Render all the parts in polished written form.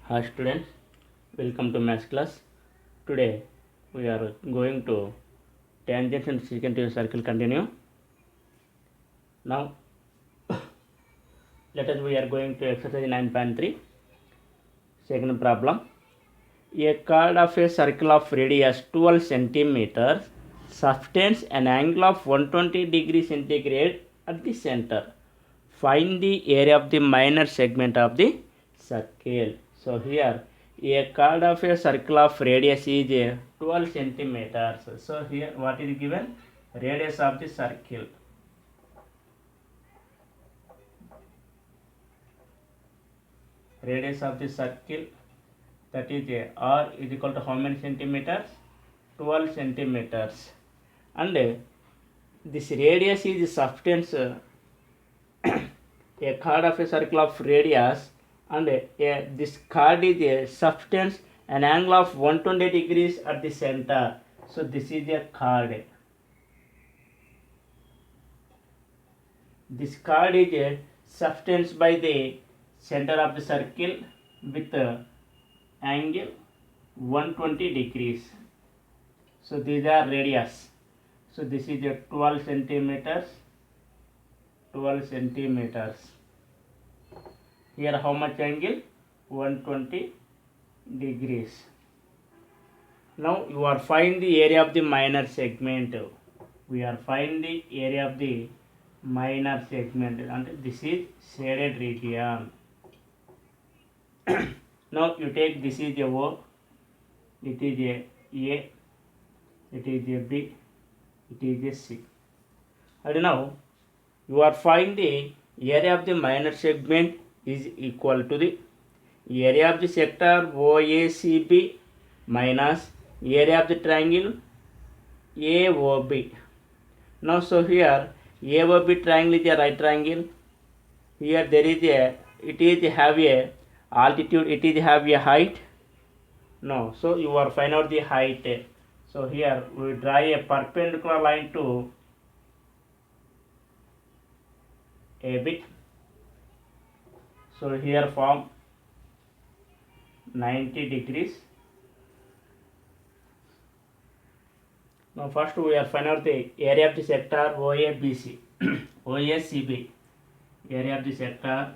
Hi students, welcome to maths class. Today we are going to tangent and secant circle continue. Now let us we are going to exercise 9.3. Second problem. A chord of a circle of radius 12 centimeters subtends an angle of 120 degrees centigrade at the center. Find the area of the minor segment of the circle. So here a chord of a circle of radius is 12 centimeters. So here what is given? Radius of the circle. Radius of the circle, that is r is equal to how many centimeters? 12 centimeters. And this radius is substance a chord of a circle of radius, and this chord is a substance an angle of 120 degrees at the center. So this is a chord. This chord is a substance by the center of the circle with angle 120 degrees. So these are radius. So this is a 12 centimeters. 12 centimeters. Here how much angle? 120 degrees. Now you are find the area of the minor segment. We are find the area of the minor segment, and this is shaded region. Now you take this is a O, it is a, it is a B, it is a C. And now you are find the area of the minor segment is equal to the area of the sector OACB minus area of the triangle AOB. Now so here AOB triangle is a right triangle. Here there is a, it is have a altitude, it is have a height. No, so you are find out the height. So here we draw a perpendicular line to AB. So here form 90 degrees. Now first we are find out the area of the sector OABC, OACB, area of the sector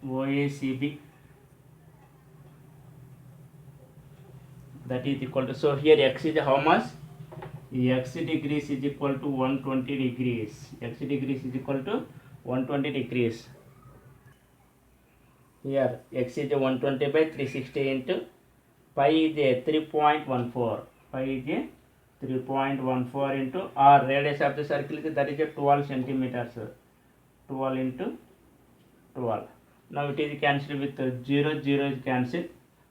OACB, that is equal to, so here x is how much? X degrees is equal to 120 degrees. X degrees is equal to 120 degrees. Here x is 120 by 360 into pi is a 3.14. Pi is a 3.14 into r radius of the circle is, that is a 12 centimeters. 12 into 12. Now it is cancelled with 0, 0 is cancelled.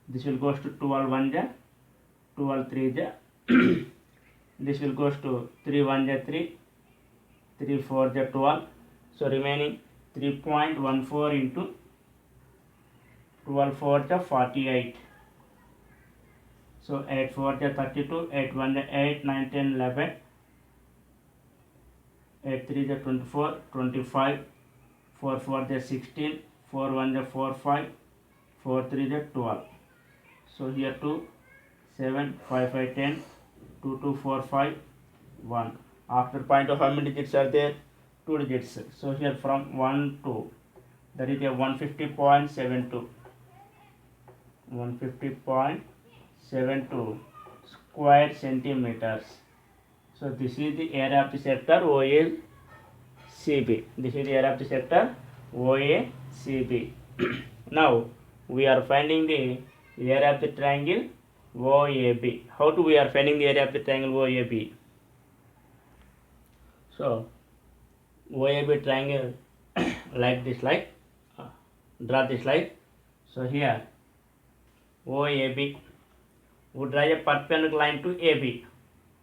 This will goes to 12 1 ja, 12 3 ja. This will goes to 3 1 ja 3, 3 4 ja 12. So remaining 3.14 into 12 4 ja 48. So 8 4 ja 32, 8 1 ja 8, 9 10 11, 8 3 ja 24, 25, 4 4 ja 16, 4 1 ja 4 5, 4 3 ja 12. So here 2, 7, 5 5 10, 2 2 4 5, 1. After point of how many digits are there? 2 digits. So here from 1 to, that is a 150.72. 150.72 square centimeters. So this is the area of the sector OACB. This is the area of the sector OACB. Now we are finding the area of the triangle OAB. How do we are finding the area of the triangle OAB? So OAB triangle like this, like draw this like. So here OAB, we draw a perpendicular line to AB.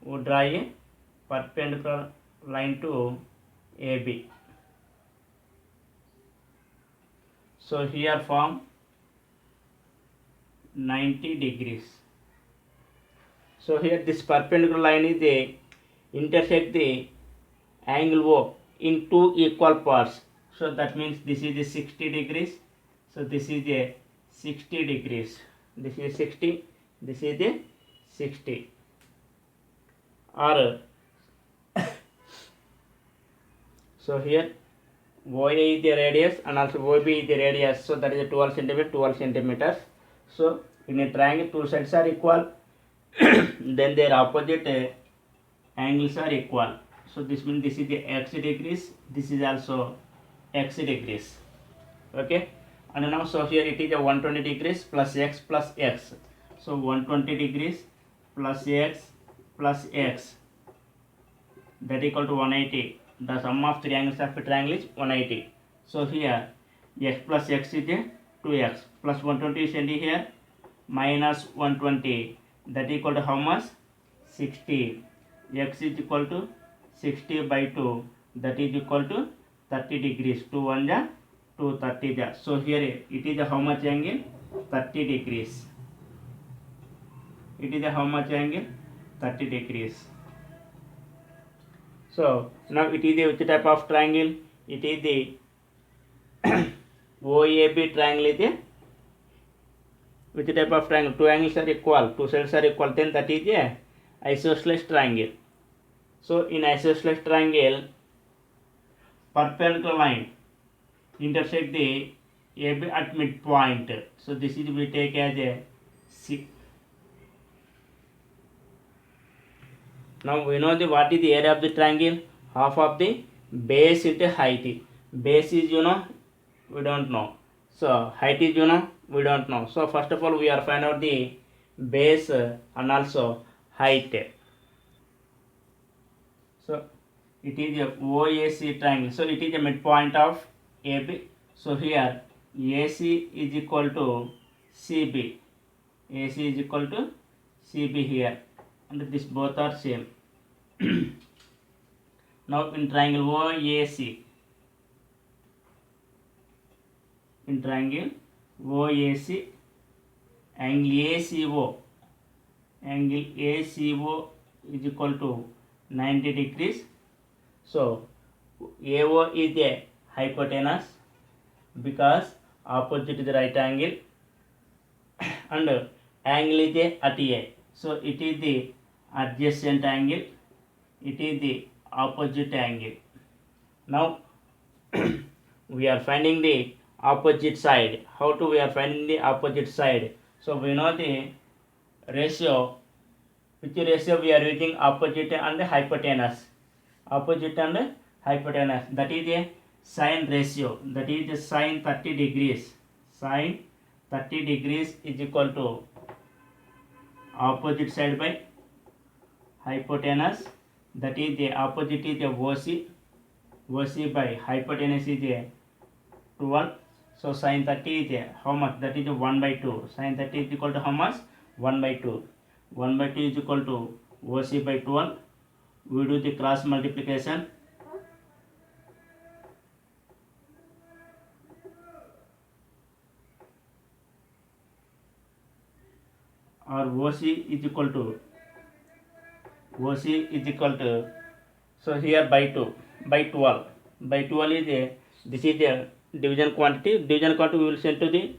We draw a perpendicular line to AB. So here form 90 degrees. So here this perpendicular line is a intersect the angle O in two equal parts. So that means this is a 60 degrees. So this is a 60 degrees. This is 60. This is a 60. Or so here OA is the radius and also OB is the radius. So that is a 12 centimeter, 12 centimeters. So in a triangle, two sides are equal. Then their opposite angles are equal. So this means this is the x degrees. This is also x degrees. Okay. And now so here it is a 120 degrees plus x plus x. So 120 degrees plus x that equal to 180. The sum of three angles of a triangle is 180. So here x plus x is a 2x plus 120 is ending here minus 120 that equal to how much? 60. X is equal to 60 by 2 that is equal to 30 degrees. 2 1 ja 2 30 ja. So here it is a how much angle? 30 degrees. It is a how much angle? 30 degrees. So now it is a which type of triangle? It is the OAB triangle is a which type of triangle? Two angles are equal, two sides are equal, then that is a isosceles triangle. So in isosceles triangle, perpendicular line intersect the AB at midpoint. So this is we take as a C. Now we know the what is the area of the triangle? Half of the base into height. Base is we don't know. So height is we don't know. So first of all we are find out the base and also height. So it is a OAC triangle. So it is a midpoint of AB. So here AC is equal to CB. AC is equal to CB here. And this both are same. Now in triangle OAC. In triangle OAC, angle ACO is equal to 90 degrees. So AO is the hypotenuse because opposite to the right angle and angle is the at A. So it is the adjacent angle, it is the opposite angle. Now we are finding the opposite side. How to we are finding the opposite side? So we know the ratio. Which ratio we are using? Opposite and hypotenuse. Opposite and hypotenuse. That is a sine ratio. That is the sine 30 degrees. Sine 30 degrees is equal to opposite side by hypotenuse. That is the opposite is the OC. OC by hypotenuse is a 12. So sine 30 is how much? That is 1 by 2. Sine 30 is equal to how much? 1 by 2. 1 by 2 is equal to OC by 12. We do the cross multiplication. Or OC is equal to so here by 2 by 12. By 12 is a this is the division quantity. Division quantity we will send to the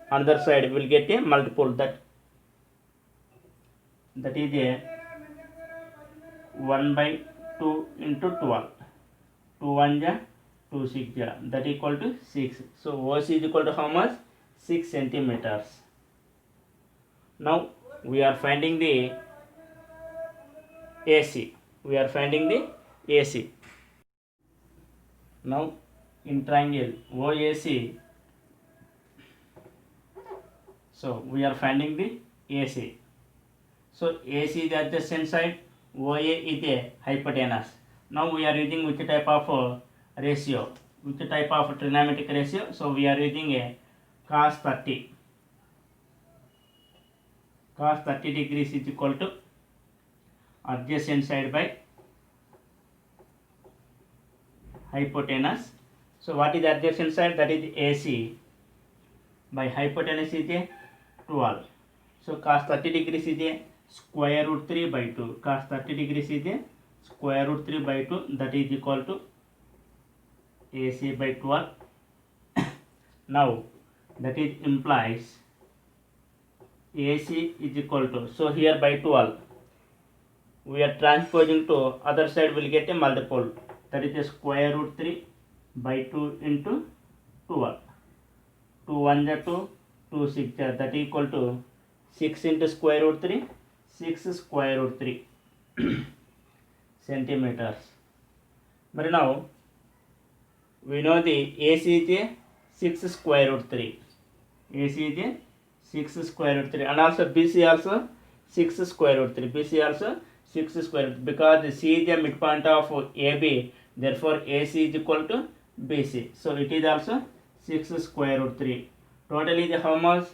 another side. We will get a multiple that is a 1 by 2 into 12. 2 1 ja 2 6 ja that equal to 6. So OC is equal to how much? 6 centimeters. Now we are finding the AC. We are finding the AC. Now in triangle OAC, so we are finding the AC. So AC is the adjacent side, OA is the hypotenuse. Now we are using which type of ratio? Which type of trigonometric ratio? So we are using a cos 30. Cos 30 degrees is equal to adjacent side by hypotenuse. So what is the adjacent side? That is AC by hypotenuse is a 12. So cos 30 degrees is a square root 3 by 2. Cos 30 degrees is a square root 3 by 2, that is equal to AC by 12. Now that is implies AC is equal to, so here by 12 we are transposing to other side, will get a multiple, that is a square root 3 by 2 into 12. 2 1 are 2, 2 6 are, that is equal to 6 into square root 3, 6 square root 3 centimeters. But now we know the AC is a 6 square root 3. AC is a 6 square root 3, and also BC also 6 square root 3. BC also 6 square root, because C is the midpoint of AB, therefore AC is equal to BC. So it is also 6 square root 3. Totally the how much?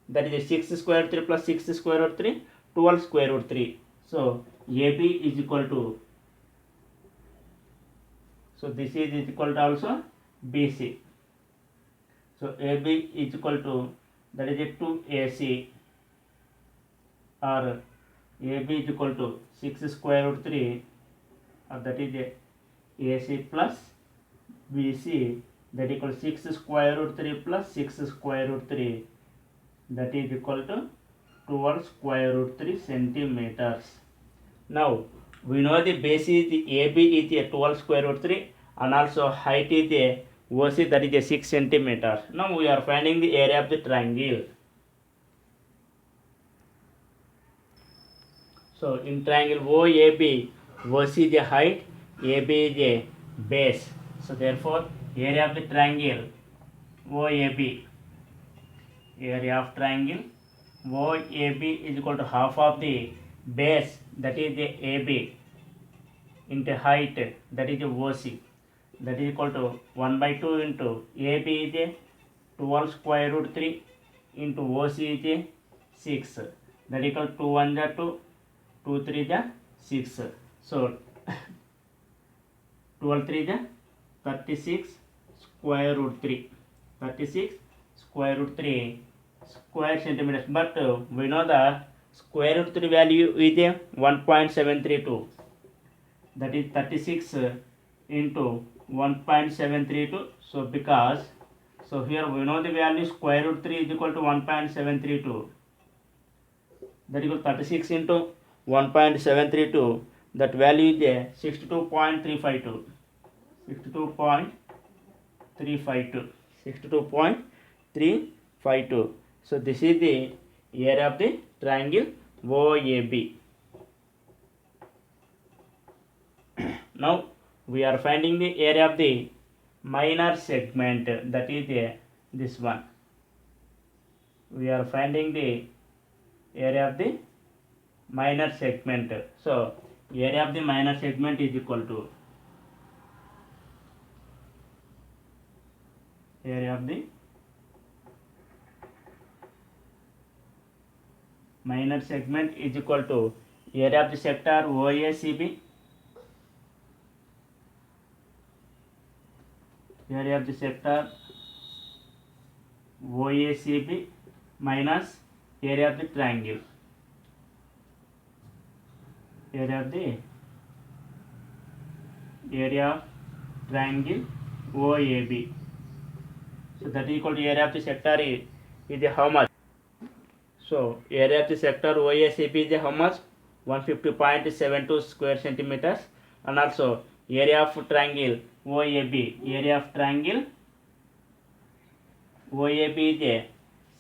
That is a 6 square root 3 plus 6 square root 3, 12 square root 3. So AB is equal to, so this is equal to also BC. So AB is equal to, that is a 2AC, or AB is equal to 6 square root 3, or that is a AC plus BC, that equals 6 square root 3 plus 6 square root 3, that is equal to 12 square root 3 centimeters. Now we know the base is the AB is a 12 square root 3, and also height is a OC, that is a 6 centimeters. Now we are finding the area of the triangle. So in triangle OAB, OC is a height, AB is a base. So therefore area of the triangle OAB, area of triangle OAB is equal to half of the base, that is the AB, into height, that is the OC, that is equal to 1 by 2 into AB is a 12 square root 3 into OC is a 6, that is equal to 2 1 is 2, 2 3 is 6. So 12 3 is 36 square root 3, 36 square root 3 square centimeters. But we know the square root 3 value is a 1.732, that is 36 into 1.732. So because, so here we know the value square root 3 is equal to 1.732, that equal 36 into 1.732, that value is a 62.352, 62.352, 62.352. So this is the area of the triangle OAB. Now we are finding the area of the minor segment, that is this one. We are finding the area of the minor segment. So area of the minor segment is equal to area of the minor segment is equal to area of the sector OACB, area of the sector OACB minus area of the triangle, area of the area of triangle OAB. So that is equal to area of the sector is how much? So area of the sector OACB is how much? 150.72 square centimeters, and also area of triangle OAB, area of triangle OAB is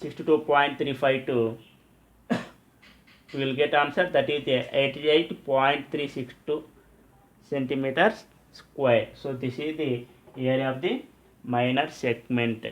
62.352. We will get answer, that is 88.362 centimeters square. So this is the area of the minor segment.